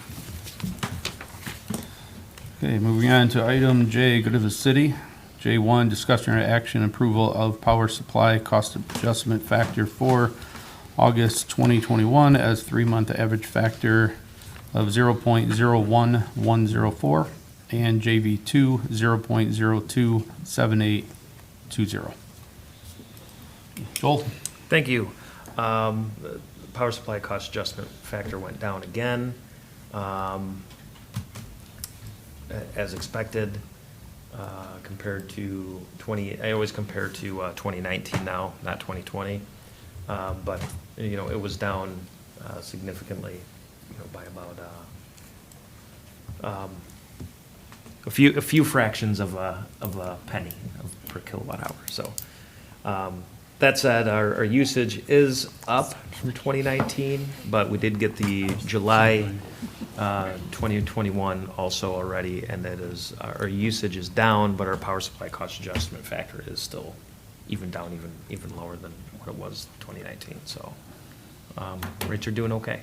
Okay, moving on to item J, go to the city. J1, discussion or action approval of power supply cost adjustment factor for August 2021 as 3-month average factor of 0.01104 and JV2 0.027820. Joel? Thank you. The power supply cost adjustment factor went down again, as expected, compared to I always compare to 2019 now, not 2020. But, it was down significantly, by about a few fractions of a penny per kilowatt hour. So, that said, our usage is up from 2019, but we did get the July 2021 also already, and that is, our usage is down, but our power supply cost adjustment factor is still even down, even lower than what it was 2019. So rates are doing okay.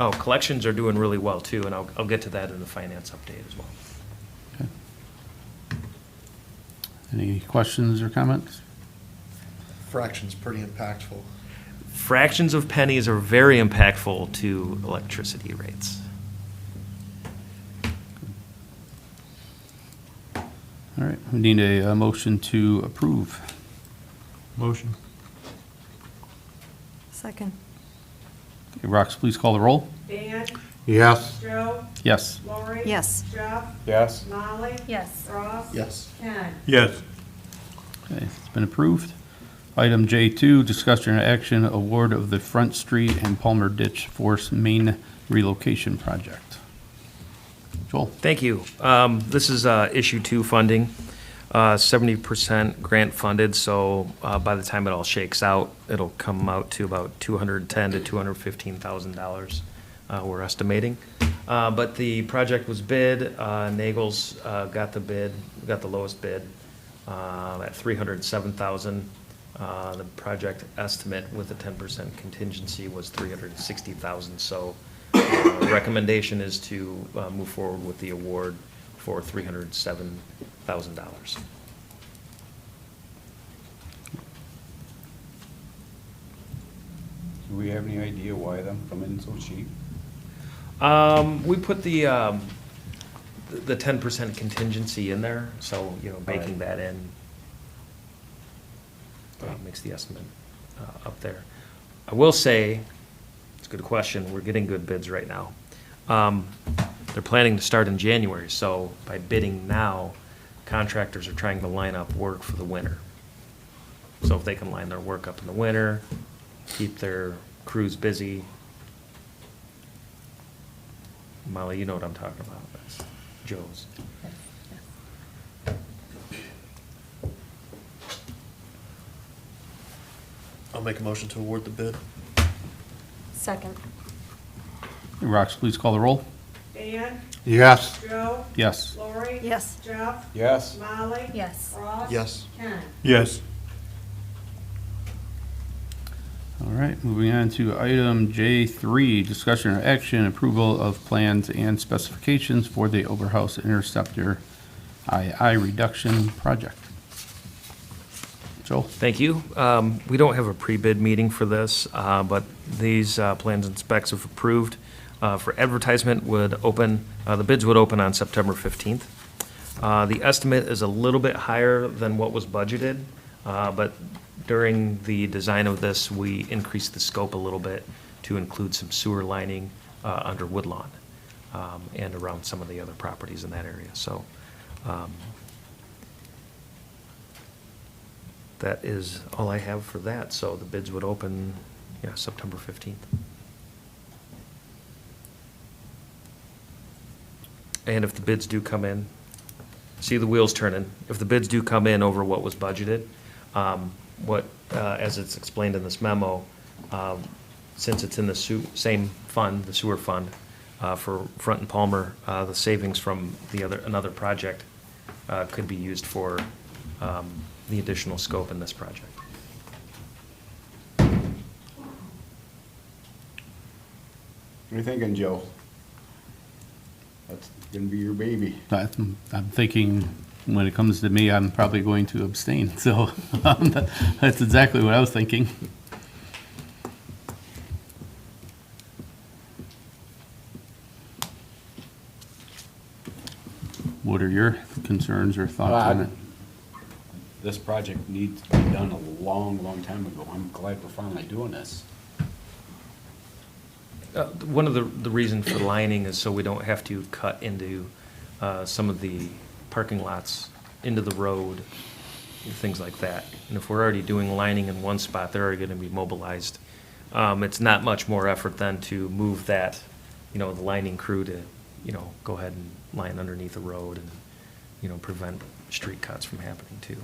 Oh, collections are doing really well too, and I'll get to that in the finance update as well. Okay. Any questions or comments? Fraction's pretty impactful. Fractions of pennies are very impactful to electricity rates. All right, we need a motion to approve. Motion. Second. Okay, Rox, please call the roll. Dan? Yes. Joe? Yes. Lori? Yes. Jeff? Yes. Molly? Yes. Ross? Yes. Ken? Yes. Okay, it's been approved. Item J2, discussion and action, award of the Front Street and Palmer Ditch Force Main Relocation Project. Joel? Thank you. This is issue 2 funding, 70% grant funded, so by the time it all shakes out, it'll come out to about $210,000 to $215,000, we're estimating. But the project was bid, Nagel's got the lowest bid at $307,000. The project estimate with a 10% contingency was $360,000, so recommendation is to move forward with the award for $307,000. Do we have any idea why them come in so cheap? We put the 10% contingency in there, so, baking that in makes the estimate up there. I will say, it's a good question, we're getting good bids right now. They're planning to start in January, so by bidding now, contractors are trying to line up work for the winter. So if they can line their work up in the winter, keep their crews busy. Molly, you know what I'm talking about, that's Joe's. I'll make a motion to award the bid. Second. Rox, please call the roll. Dan? Yes. Joe? Yes. Lori? Yes. Jeff? Yes. Molly? Yes. Ross? Yes. Ken? Yes. All right, moving on to item J3, discussion or action, approval of plans and specifications for the Overhouse Interceptor II reduction project. Joel? Thank you. We don't have a pre-bid meeting for this, but these plans and specs if approved for advertisement would open, the bids would open on September 15th. The estimate is a little bit higher than what was budgeted, but during the design of this, we increased the scope a little bit to include some sewer lining under Woodlawn and around some of the other properties in that area. So that is all I have for that. So the bids would open, September 15th. And if the bids do come in, see the wheels turning, if the bids do come in over what was budgeted, as it's explained in this memo, since it's in the same fund, the sewer fund, for Front and Palmer, the savings from another project could be used for the additional scope in this project. What are you thinking, Joe? That's gonna be your baby. I'm thinking, when it comes to me, I'm probably going to abstain, so that's exactly what I was thinking. What are your concerns or thoughts on it? This project needs to be done a long, long time ago. I'm glad we're finally doing this. One of the reason for lining is so we don't have to cut into some of the parking lots into the road, and things like that. And if we're already doing lining in one spot, they're already gonna be mobilized. It's not much more effort than to move that, the lining crew to, go ahead and line underneath the road and, prevent street cuts from happening too.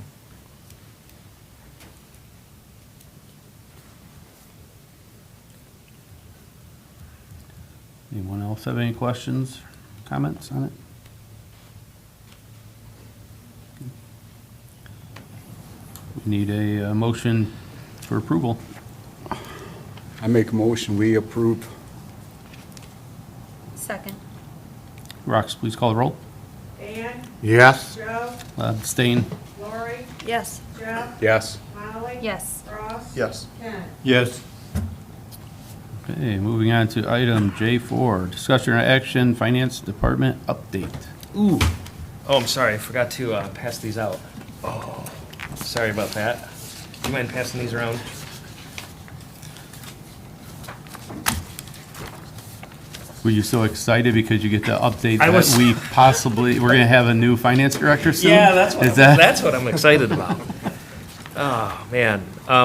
Anyone else have any questions, comments on it? We need a motion for approval. I make a motion, we approve. Second. Rox, please call the roll. Dan? Yes. Joe? Abstain. Lori? Yes. Jeff? Yes. Molly? Yes. Ross? Yes. Ken? Yes. Okay, moving on to item J4, discussion or action, Finance Department update. Ooh. Oh, I'm sorry, I forgot to pass these out. Oh, sorry about that. Do you mind passing these around? Were you so excited because you get to update I that was- we're gonna have a new finance director soon? Yeah, that's what, Is that? that's what I'm excited about. Oh, man.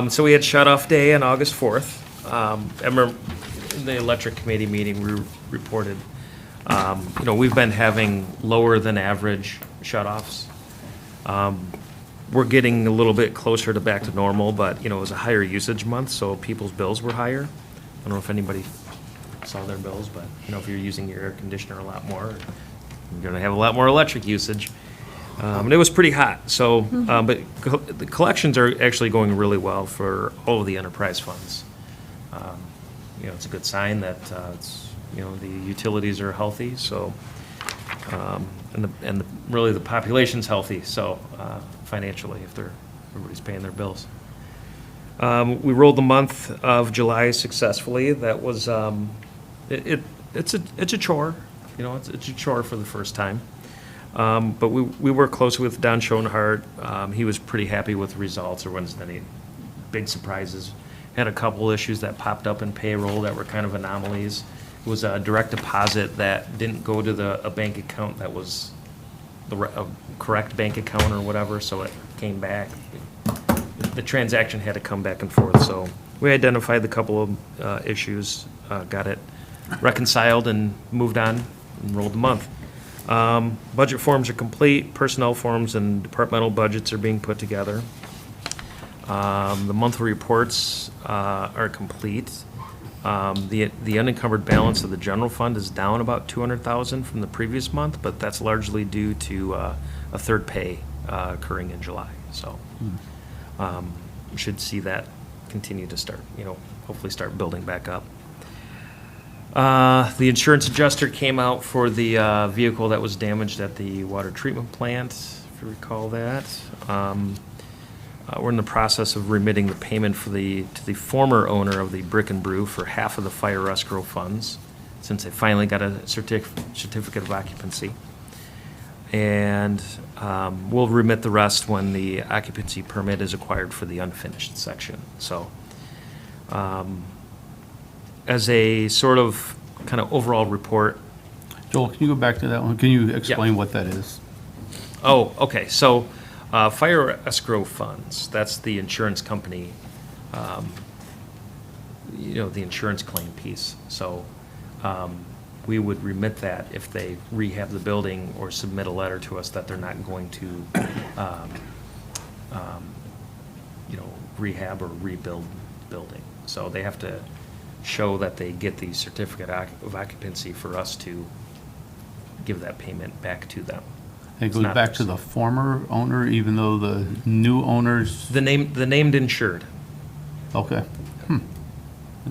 So we had shut-off day on August 4th. I remember in the electric committee meeting, we reported, we've been having lower than average shut-offs. We're getting a little bit closer to back to normal, but, it was a higher usage month, so people's bills were higher. I don't know if anybody saw their bills, but, if you're using your air conditioner a lot more, you're gonna have a lot more electric usage. And it was pretty hot, so, but the collections are actually going really well for all of the enterprise funds. It's a good sign that, the utilities are healthy, so, really the population's healthy, so, financially, if everybody's paying their bills. We rolled the month of July successfully. That was, it's a chore, it's a chore for the first time. But we worked closely with Don Schoenhart. He was pretty happy with the results. There wasn't any big surprises. Had a couple issues that popped up in payroll that were kind of anomalies. It was a direct deposit that didn't go to a bank account that was a correct bank account or whatever, so it came back. The transaction had to come back and forth, so we identified the couple of issues, got it reconciled and moved on and rolled the month. Budget forms are complete, personnel forms and departmental budgets are being put together. The monthly reports are complete. The unencumbered balance of the general fund is down about 200,000 from the previous month, but that's largely due to a third pay occurring in July. So we should see that continue to start, hopefully start building back up. The insurance adjuster came out for the vehicle that was damaged at the water treatment plant, if you recall that. We're in the process of remitting the payment to the former owner of the Brick and Brew for half of the fire escrow funds, since they finally got a certificate of occupancy. And we'll remit the rest when the occupancy permit is acquired for the unfinished section. So, as a sort of kind of overall report. Joel, can you go back to that one? Can you explain what that is? Oh, okay. So, fire escrow funds, that's the insurance company, the insurance claim piece. So, we would remit that if they rehab the building or submit a letter to us that they're not going to, rehab or rebuild the building. So they have to show that they get the certificate of occupancy for us to give that payment back to them. It goes back to the former owner, even though the new owners, The named insured. okay. I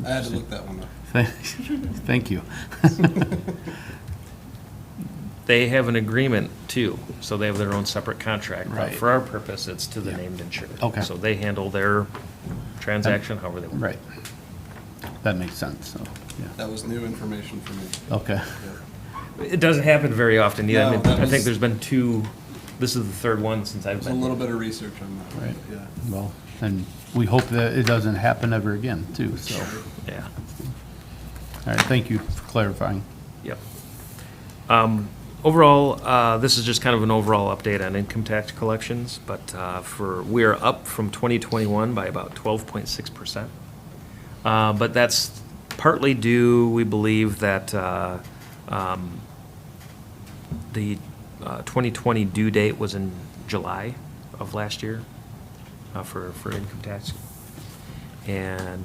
had to look that one up. Thank you. They have an agreement too, so they have their own separate contract. But Right. for our purpose, it's to the Yeah. named insured. Okay. So they handle their transaction however they want. Right. That makes sense, so, yeah, That was new information for me. okay. It doesn't happen very often. Yeah, No, that I think was- there's been two, this is the third one since I've There's a been. little bit of research on that. Right. Yeah. Well, and we hope that it doesn't happen ever again, too, so. Yeah, All right, thank you for clarifying. yep. Overall, this is just kind of an overall update on income tax collections, but we are up from 2021 by about 12.6%. But that's partly due, we believe, that the 2020 due date was in July of last year for income tax and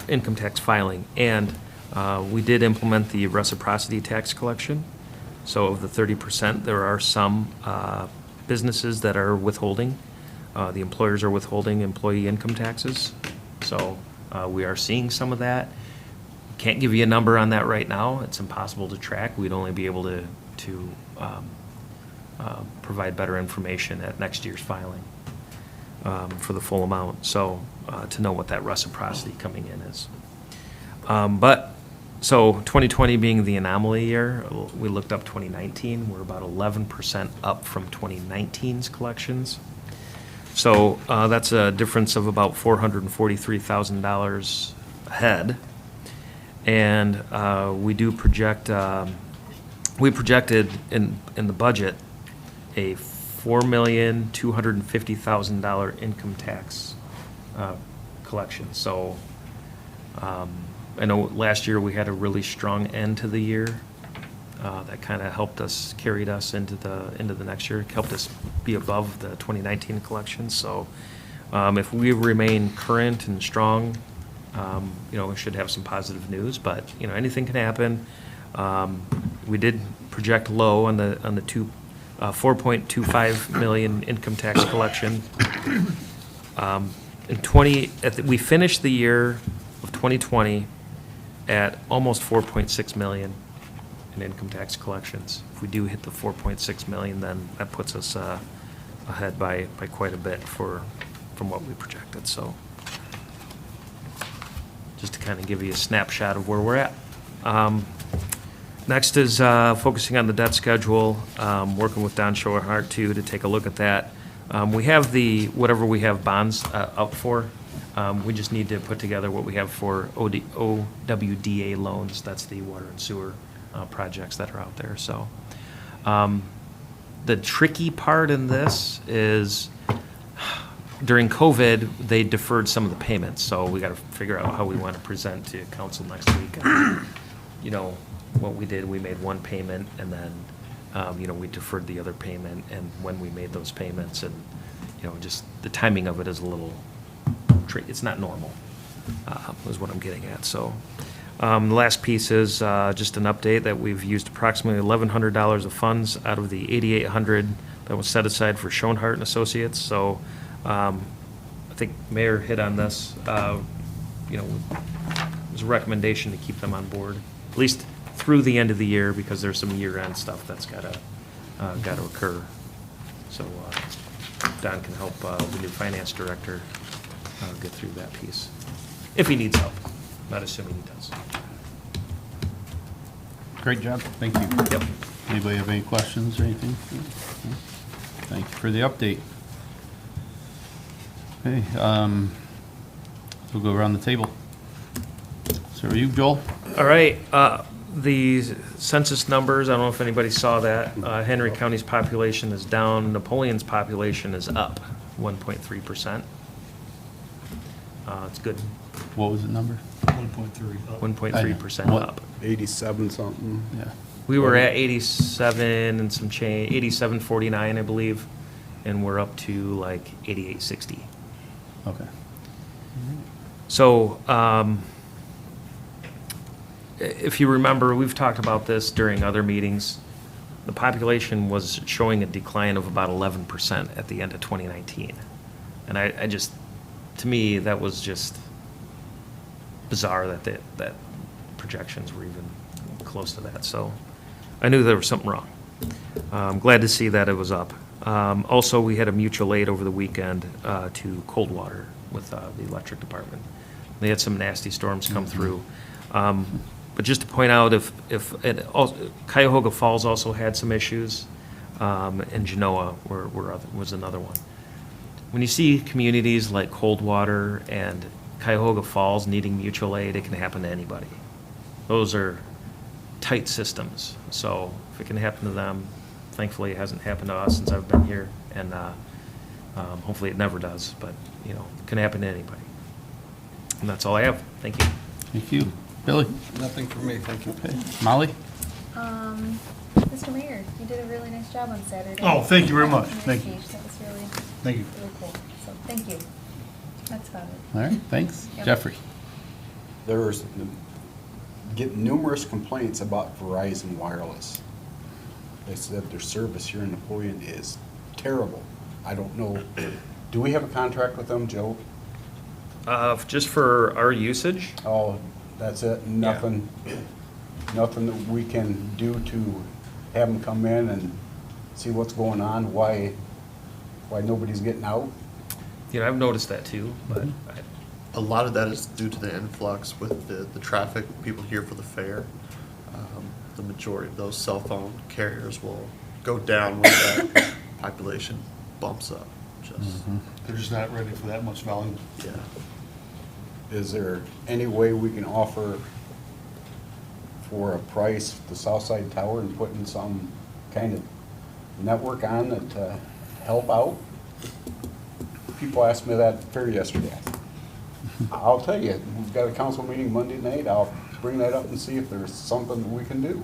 income tax filing. And we did implement the reciprocity tax collection. So of the 30%, there are some businesses that are withholding. The employers are withholding employee income taxes. So we are seeing some of that. Can't give you a number on that right now. It's impossible to track. We'd only be able to provide better information at next year's filing for the full amount. So to know what that reciprocity coming in is. So 2020 being the anomaly year, we looked up 2019. We're about 11% up from 2019's collections. So that's a difference of about $443,000 ahead. And we do project, we projected in the budget a $4,250,000 income tax collection. So I know last year we had a really strong end to the year. That kind of helped us, carried us into the next year, helped us be above the 2019 collection. So if we remain current and strong, we should have some positive news, but, anything can happen. We did project low on the 4.25 million income tax collection. We finished the year of 2020 at almost 4.6 million in income tax collections. If we do hit the 4.6 million, then that puts us ahead by quite a bit from what we projected. So just to kind of give you a snapshot of where we're at. Next is focusing on the debt schedule, working with Don Schoenhart too to take a look at that. We have whatever we have bonds out for. We just need to put together what we have for OWDA loans. That's the water and sewer projects that are out there. So the tricky part in this is during COVID, they deferred some of the payments. So we got to figure out how we want to present to council next week. What we did, we made one payment and then, we deferred the other payment and when we made those payments and, just the timing of it is a little tricky. It's not normal, is what I'm getting at. So the last piece is just an update that we've used approximately $1,100 of funds out of the $8,800 that was set aside for Schoenhart and Associates. So I think Mayor hit on this. It was a recommendation to keep them on board, at least through the end of the year, because there's some year-end stuff that's got to occur. So Don can help the new finance director get through that piece, if he needs help. Not assuming he does. Great job, thank you. Yep. Anybody have any questions or anything? Thank you for the update. Okay, we'll go around the table. So are you, Joel? All right, the census numbers, I don't know if anybody saw that. Henry County's population is down, Napoleon's population is up 1.3%. It's good, What was the number? 1.3% What? up. 87 something. Yeah. We were at 87 and some change, 87.49, I believe, and we're up to like 88.60. Okay. So, if you remember, we've talked about this during other meetings. The population was showing a decline of about 11% at the end of 2019. And I just, to me, that was just bizarre that projections were even close to that. So I knew there was something wrong. I'm glad to see that it was up. Also, we had a mutual aid over the weekend to Coldwater with the electric department. They had some nasty storms come through. But just to point out, Cuyahoga Falls also had some issues, and Genoa was another one. When you see communities like Coldwater and Cuyahoga Falls needing mutual aid, it can happen to anybody. Those are tight systems, so if it can happen to them, thankfully it hasn't happened to us since I've been here, and hopefully it never does, but, it can happen to anybody. And that's all I have. Thank you. Thank you. Billy? Nothing for me, thank you. Okay. Molly? Mr. Mayor, you did a really nice job on Saturday. Oh, thank you very much. On your Thank you. speech. That was really, Thank you. really cool. So, thank you. That's about it. All right, thanks. Yep. Jeffrey? There's get numerous complaints about Verizon Wireless. They said their service here in Napoleon is terrible. I don't know, do we have a contract with them, Joe? Just for our usage, Oh, that's it, nothing that we can do to have them come in and see what's going on, why nobody's getting out? I've noticed that too, but A lot of that is due to the influx with the traffic, people here for the fair. The majority of those cell phone carriers will go down when that population bumps up, just, They're just not ready for that much volume. yeah. Is there any way we can offer for a price, the south side tower, and putting some kind of network on it to help out? People asked me that fair yesterday. I'll tell you, we've got a council meeting Monday night. I'll bring that up and see if there's something that we can do.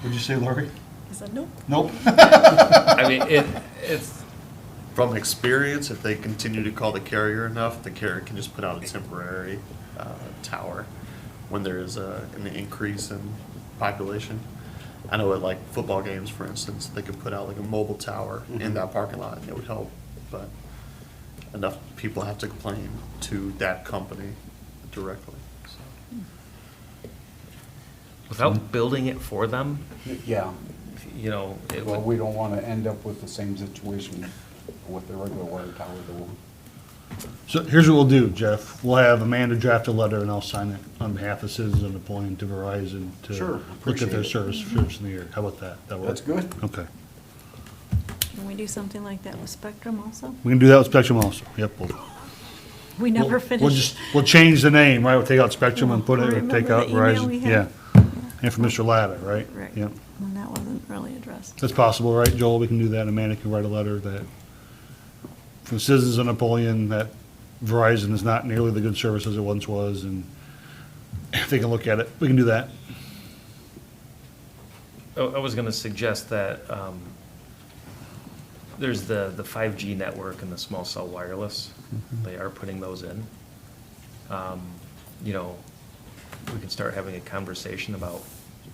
What'd you say, Lori? I said, nope. Nope. I mean, it's, From experience, if they continue to call the carrier enough, the carrier can just put out a temporary tower when there is an increase in population. I know at like football games, for instance, they could put out like a mobile tower in that parking lot and it would help. But enough people have to complain to that company directly. So. without building it for them, Yeah, you know, it well, would, we don't want to end up with the same situation with the regular water tower. So here's what we'll do, Jeff. We'll have Amanda draft a letter and I'll sign it on behalf of citizens of Napoleon to Verizon Sure, to look at their appreciate it. service in the area. How about that? That work? That's good. Okay. Can we do something like that with Spectrum also? We can do that with Spectrum also. Yep. We never We'll finished. just, we'll change the name, right? We'll take out Spectrum and put it, Remember take out the email Verizon. we Yeah. had? And from Mr. Latta, right? Right. Yep. And that wasn't really addressed. That's possible, right, Joel? We can do that. Amanda can write a letter that, from citizens of Napoleon, that Verizon is not nearly the good service as it once was, and if they can look at it, we can do that. I was gonna suggest that, there's the 5G network and the small cell wireless. They are putting those in. You know, we can start having a conversation about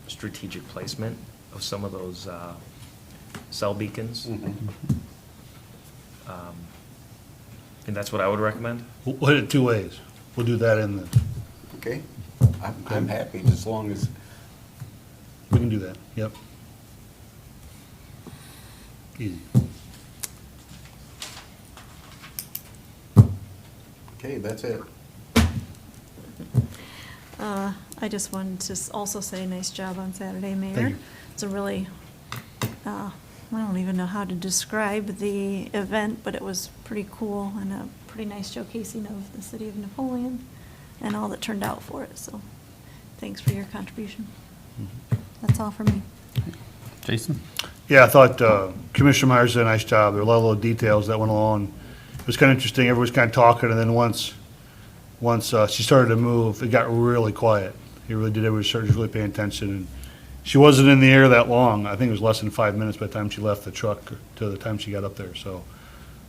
strategic placement of some of those cell beacons. And that's what I would recommend. We'll hit it two ways. We'll do that in the, Okay, I'm happy, as long as, we can do that, yep. Easy. okay, that's it. I just wanted to also say nice job on Saturday, Mayor. Thank you. It's a really, I don't even know how to describe the event, but it was pretty cool and a pretty nice showcasing of the city of Napoleon and all that turned out for it, so thanks for your contribution. That's all for me. Jason? Yeah, I thought Commissioner Myers did a nice job. There were a lot of little details that went along. It was kind of interesting. Everyone was kind of talking, and then once she started to move, it got really quiet. He really did. Everybody started really paying attention, and she wasn't in the air that long. I think it was less than 5 minutes by the time she left the truck to the time she got up there. So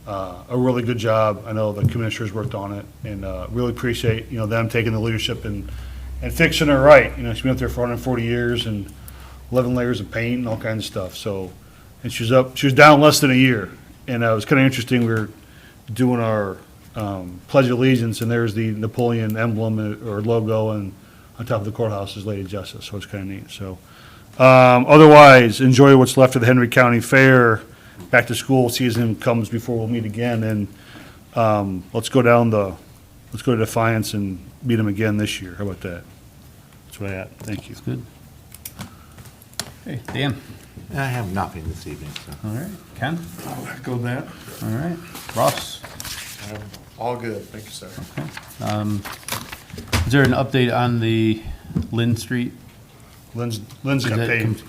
a really good job. I know the commissioners worked on it, and really appreciate, you know, them taking the leadership and fixing her right. You know, she's been up there for 140 years and 11 layers of paint and all kinds of stuff. So, and she was down less than a year. And it was kind of interesting. We were doing our Pledge of Allegiance, and there's the Napoleon emblem or logo, and on top of the courthouse is Lady Justice. So it's kind of neat. So otherwise, enjoy what's left of the Henry County Fair. Back to school season comes before we'll meet again, and let's go to Defiance and meet them again this year. How about that? That's what I got. Thank you. That's good. Hey, Dan? I have nothing this evening, so. All right. Ken? Go that. All right. Ross? All good, thank you, sir. Is there an update on the Lynn Street? Lynn's Is got that paved.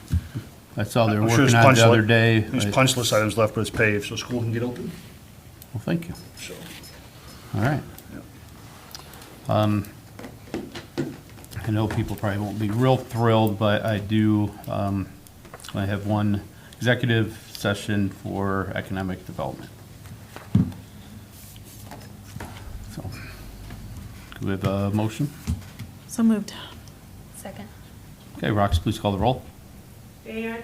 I saw they were I'm sure working there's on it punch the other li- day. There's punch list items left, but it's paved, so school can get open. Well, thank you. So, All right. I know people probably won't be real thrilled, but I do, I have one executive session for economic development. So, do we have a motion? So moved. Second. Okay, Rox, please call the roll. Dan,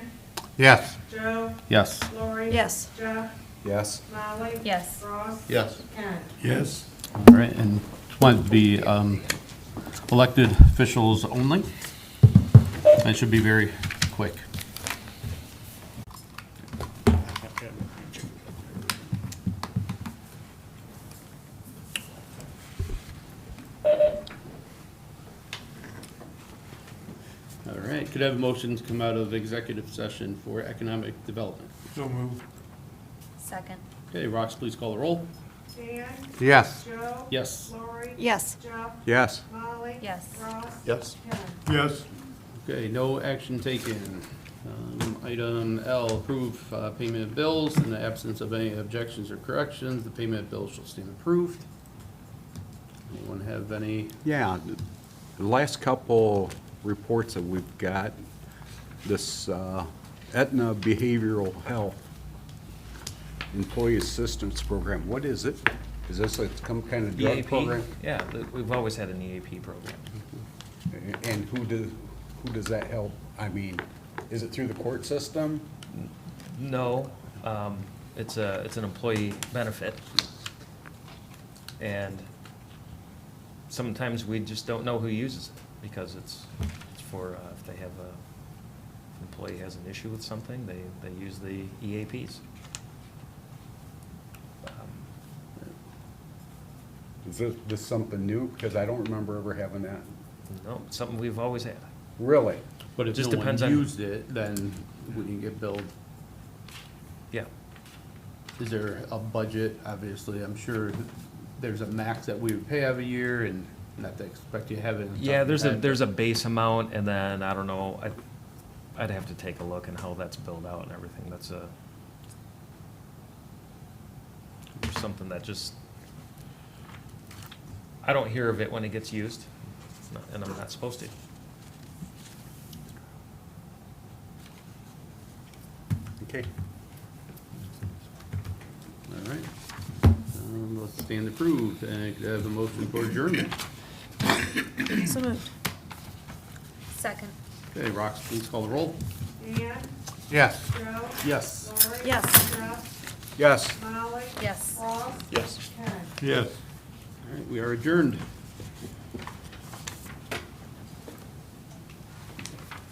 Yes. Joe, Yes. Lori. Yes. Jeff, Yes? Molly. Yes. Ross. Yes. Ken. yes. All right, and just wanted to be elected officials only. It should be very quick. All right, could I have a motion to come out of executive session for economic development? So move. Second. Okay, Rox, please call the roll. Dan, Yes. Joe. Yes. Lori. Yes. Jeff. Yes. Molly. Yes. Ross. Yes. Ken. Yes. Okay, no action taken. Item L, approve payment of bills. In the absence of any objections or corrections, the payment of bills shall stand approved. Anyone have any? Yeah, the last couple reports that we've got, this Aetna Behavioral Health Employee Assistance Program, what is it? Is this some kind of drug EAP? program? Yeah, we've always had an EAP program. And who does that help? I mean, is it through the court system? No, it's an employee benefit. And sometimes we just don't know who uses it, because it's for, if they have an employee has an issue with something, they use the EAPs. Is this something new? Because I don't remember ever having that. No, something we've always had. Really? But if Just no one depends on- used it, then we can get billed. Yeah. Is there a budget? Obviously, I'm sure there's a max that we would pay every year and not to expect you to have it. on top Yeah, of your head, there's a but- base amount, and then, I don't know, I'd have to take a look and how that's billed out and everything. That's something that just, I don't hear of it when it gets used, and I'm not supposed to. Okay. All right. Let's stand approved, and could I have a motion for adjournment? So moved. Second. Okay, Rox, please call the roll. Dan, Yes. Joe. Yes. Lori. Yes. Jeff. Yes. Molly. Yes. Ross. Yes. Ken. Yes. All right, we are adjourned.